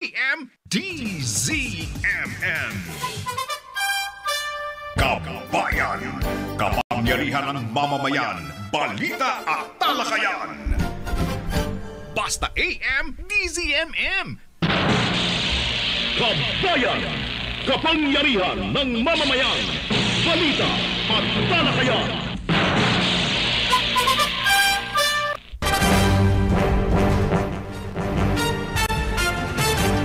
AM DZMM. Kabayan, kapangyarihan ng mamamayan, balita at talakayan. Basta AM DZMM. Kabayan, kapangyarihan ng mamamayan, balita at talakayan.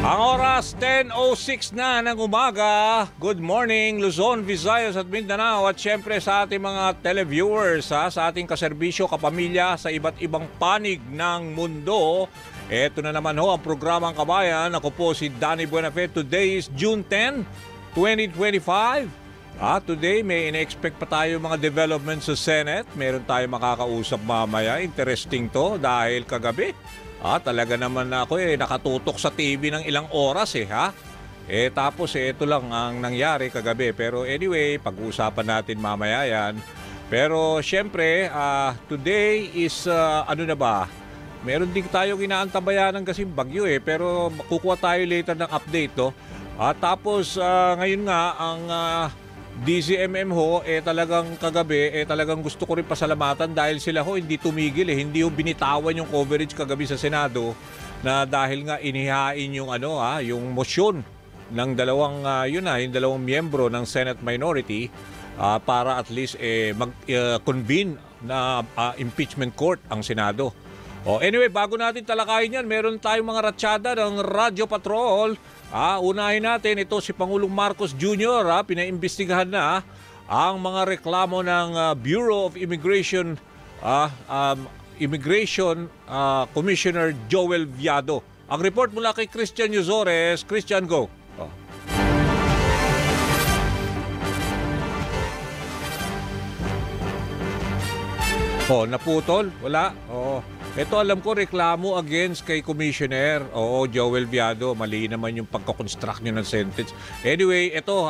Ang oras 10:06 na ng umaga. Good morning Luzon, Visayas at Mindanao at syempre sa ating mga televiewers, sa ating kaserbisyo, kapamilya sa iba't ibang panig ng mundo. Ito na naman ho ang programang Kabayan. Ako po si Danny Buenafe. Today is June 10, 2025. Today may in-expect pa tayo mga developments sa Senate. Meron tayo makakausap mamaya. Interesting to dahil kagabi talaga naman ako nakatutok sa TV ng ilang oras tapos ito lang ang nangyari kagabi. Pero anyway, pag-uusapan natin mamaya yan. Pero syempre, today is ano na ba? Meron din tayo inaantabayan ng kasing bagyo pero kukuha tayo later ng update tapos ngayon nga ang DZMM ho talagang kagabi talagang gusto ko rin pasalamatan dahil sila hindi tumigil hindi binitawan yung coverage kagabi sa Senado na dahil nga inihain yung yung motion ng dalawang yung dalawang miyembro ng Senate minority para at least mag-convene na impeachment court ang Senado. Anyway, bago natin talakayin yan, meron tayong mga ratsyada ng Radyo Patrol. Unahin natin, ito si Pangulong Marcos Jr. Pinaimbestigahan na ang mga reklamo ng Bureau of Immigration Commissioner Joel Viado. Ang report mula kay Christian Yuzores. Christian, go. Naputol? Wala? Ito alam ko reklamo against kay Commissioner. Joel Viado. Mali naman yung pagkakonstruct nyo ng sentence. Anyway, ito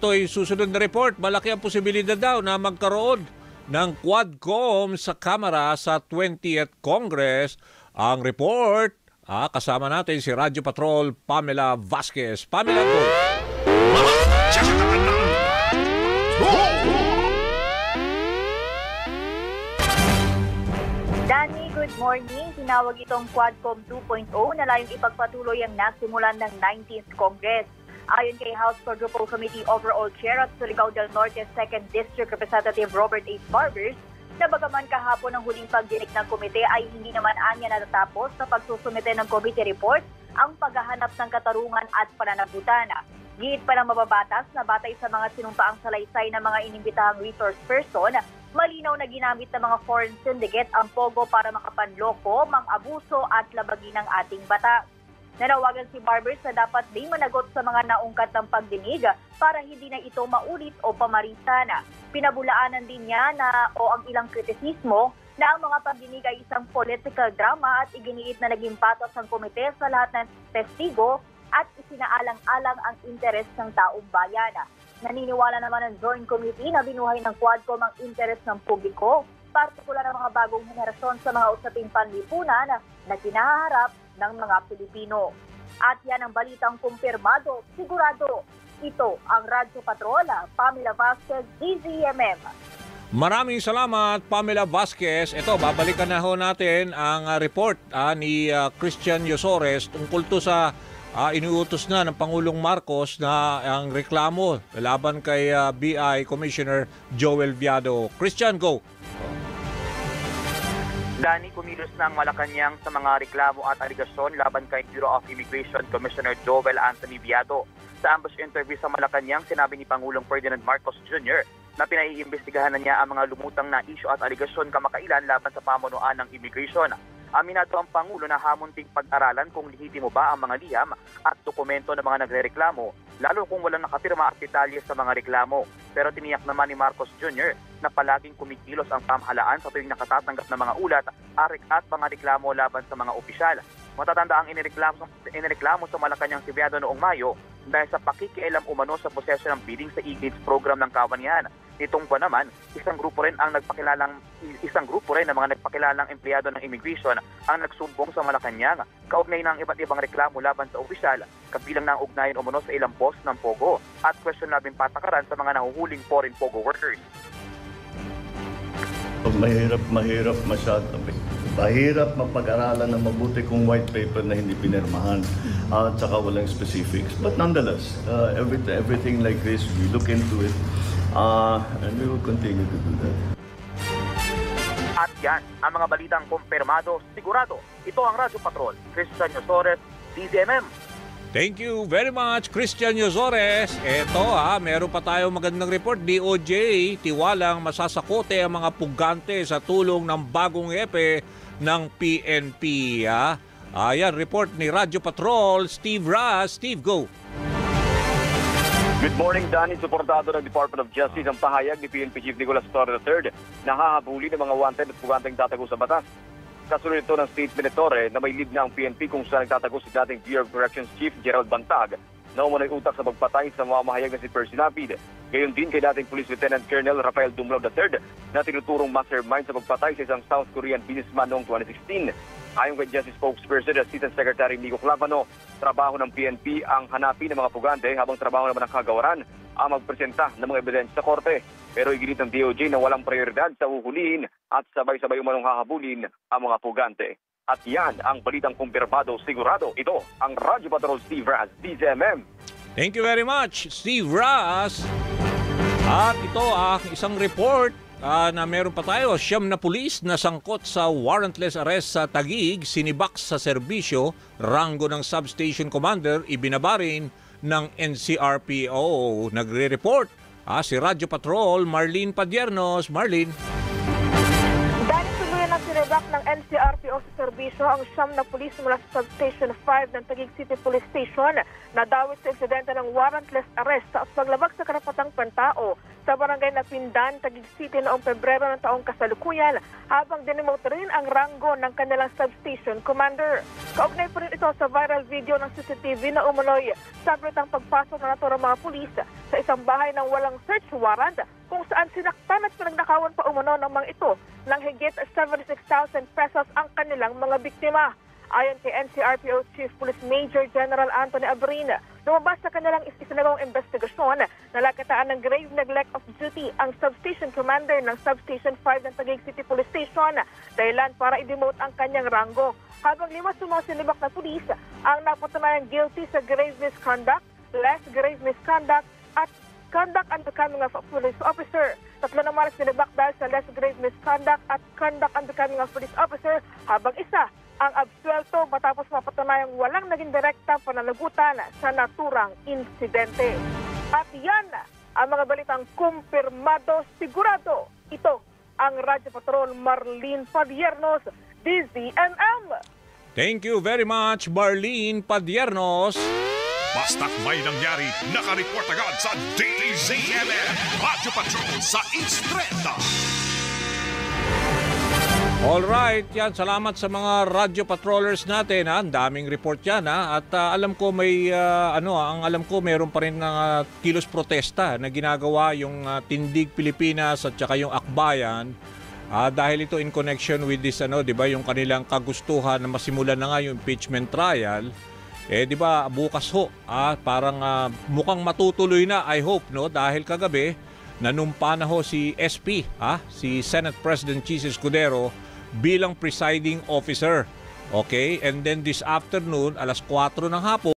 ay susunod na report. Malaki ang posibilidad daw na magkaroon ng Quadcom sa Kamara sa 20th Congress. Ang report, kasama natin si Radyo Patrol Pamela Vasquez. Pamela, go! Danny, good morning. Tinawag itong Quadcom 2.0 na layong ipagpatuloy ang nasimulan ng 19th Congress. Ayon kay House Quadruple Committee Overall Chair at Surigao del Norte 2nd District Representative Robert H. Barbers, na bagaman kahapon ang huling pagdinig ng komite ay hindi naman anya natatapos sa pagsusumite ng committee report ang paghahanap ng katarungan at pananagutan. Giit pa ng mababatas na batay sa mga sinumpaang salaysay ng mga inimbitahang resource person, malinaw na ginamit ng mga foreign syndicate ang POGO para makapanloko, mang-abuso at labagin ng ating batas. Nanawagan si Barbers na dapat din managot sa mga naungkat ng pagdinig para hindi na ito maulit o pamarisan. Pinabulaanan din niya ang ilang kritisismo na ang mga pagdinig ay isang political drama at iginiit na naging patos ang komite sa lahat ng testigo at isinaalang-alang ang interes ng taong bayan. Naniniwala naman ang Joint Committee na binuhay ng Quadcom ang interes ng publiko, partikular ang mga bagong henerasyon sa mga usaping panlipunan na kinaharap ng mga Pilipino. At yan ang balitang kumpirmado, sigurado. Ito ang Radyo Patrol, Pamela Vasquez, DZMM. Maraming salamat, Pamela Vasquez. Ito, babalikan na ho natin ang report ni Christian Yuzores tungkol to sa inuutos na ng Pangulong Marcos na ang reklamo laban kay BI Commissioner Joel Viado. Christian, go! Danny, kumilos na ang Malacanang sa mga reklamo at aligasyon laban kay Bureau of Immigration Commissioner Joel Anthony Viado. Sa ambush interview sa Malacanang, sinabi ni Pangulong Ferdinand Marcos Jr. na pinaiimbestigahan na niya ang mga lumutang na isyu at aligasyon kamakailan laban sa pamunuan ng immigration. Aminado ang Pangulo na hamunting pag-aralan kung lehitimo ba ang mga liham at dokumento ng mga nagrereklamo, lalo kung walang nakapirma at detalye sa mga reklamo. Pero tiniyak naman ni Marcos Jr. na palaging kumikilos ang pamahalaan sa tuwing nakatatanggap ng mga ulat, arik at mga reklamo laban sa mga opisyal. Matatanda ang inireklamo sa Malacanang Sibiado noong Mayo dahil sa pakikialam umano sa proseso ng bidding sa e-gates program ng Kawanihan. Nitong buwan naman, isang grupo rin ng mga nagpakilalang empleyado ng immigration ang nagsumbong sa Malacanang kaugnay ng iba't ibang reklamo laban sa opisyal, kabilang ng ugnayan umano sa ilang post ng Pogo at questionabling patakaran sa mga nahuhuling foreign Pogo workers. Mahirap masyado. Mahirap mapag-aralan ng mabuti kung white paper na hindi pinirmahan at saka walang specifics. But nonetheless, everything like this, we look into it and we will continue to do that. At yan, ang mga balitang kumpirmado, sigurado. Ito ang Radyo Patrol. Christian Yosores, DZMM. Thank you very much, Christian Yosores. Eto meron pa tayong magandang report. DOJ, tiwalang masasakote ang mga pugante sa tulong ng bagong hepe ng PNP. Ayan, report ni Radyo Patrol, Steve Raz. Steve, go! Good morning, Danny. Suportado ng Department of Justice ang pahayag ni PNP Chief Nicolas Torre III na hahabuli ng mga wanted at puganteng tatago sa batas. Kasunod ito ng statement ni Torre na may lead na ang PNP kung saan nagtatago si dating Bureau of Corrections Chief Gerald Bantag na umunay utak sa pagpatay sa mamahayag na si Percy Lapid. Gayon din kay dating Police Lieutenant Colonel Rafael Dumlao III na tinuturong mastermind sa pagpatay sa isang South Korean businessman noong 2016. Ayon kay Justice spokesperson Assistant Secretary Nico Clavano, trabaho ng PNP ang hanapin ng mga pugante habang trabaho naman ng kagawaran ang magpresenta ng mga ebidensya sa korte. Pero iginit ng DOJ na walang prioridad sa huhulihin at sabay-sabay umanong hahabulin ang mga pugante. At yan ang balitang kumpirmado sigurado. Ito ang Radyo Patrol Steve Raz, DZMM. Thank you very much, Steve Raz. At ito isang report na meron pa tayo. 9 na pulis na sangkot sa warrantless arrest sa Taguig, sinibak sa serbisyo, ranggo ng substation commander, ibinabarin ng NCRPO. Nagre-report si Radyo Patrol, Marlene Padiernos. Marlene. Dahil tuluyan na sinibak ng NCRPO sa serbisyo ang 9 na pulis mula sa Substation 5 ng Taguig City Police Station na dawit sa insidente ng warrantless arrest at paglabag sa karapatang pantao sa barangay na Pindan, Taguig City noong Pebrero ng taong kasalukuyan habang dinemote rin ang ranggo ng kanilang substation commander. Kaugnay pa rin ito sa viral video ng CCTV na umunoy sa ang pagpasok na naturang mga pulis sa isang bahay ng walang search warrant kung saan sinaktan at pinagnakawan pa umano ng mga ito ng higit 76,000 pesos ang kanilang mga biktima. Ayon kay NCRPO Chief Police Major General Anthony Abrina, lumabas sa kanilang isinagawang investigasyon na lakitaan ng grave neglect of duty ang substation commander ng Substation 5 ng Taguig City Police Station dahilan para i-demote ang kanyang ranggo. Habang 5 sa mga sinibak na pulis ang napatunayang guilty sa grave misconduct, less grave misconduct at conduct unbecoming of a police officer. 3 naman ang sinibak dahil sa less grave misconduct at conduct unbecoming of police officer habang isa ang absuelto matapos mapatunayang walang naging direkta pananagutan sa naturang insidente. At yan ang mga balitang kumpirmado sigurado. Ito ang Radyo Patrol, Marlene Padiernos, DZMM. Thank you very much, Marlene Padiernos. Basta't may nangyari, nakareport agad sa DZMM. Radyo Patrol sa Instreta. Alright, yan. Salamat sa mga radyo patrollers natin. Ang daming report yan. At alam ko alam ko mayroon pa rin ng kilos protesta na ginagawa yung Tindig Pilipinas at saka yung Akbayan. Dahil ito in connection with this, di ba, yung kanilang kagustuhan na masimulan na nga yung impeachment trial. Di ba, bukas ho, parang mukhang matutuloy na, I hope, no? Dahil kagabi, nanumpa na ho si SP, si Senate President Chis Escudero, bilang presiding officer. Okay? And then this afternoon, alas 4 ng hapon,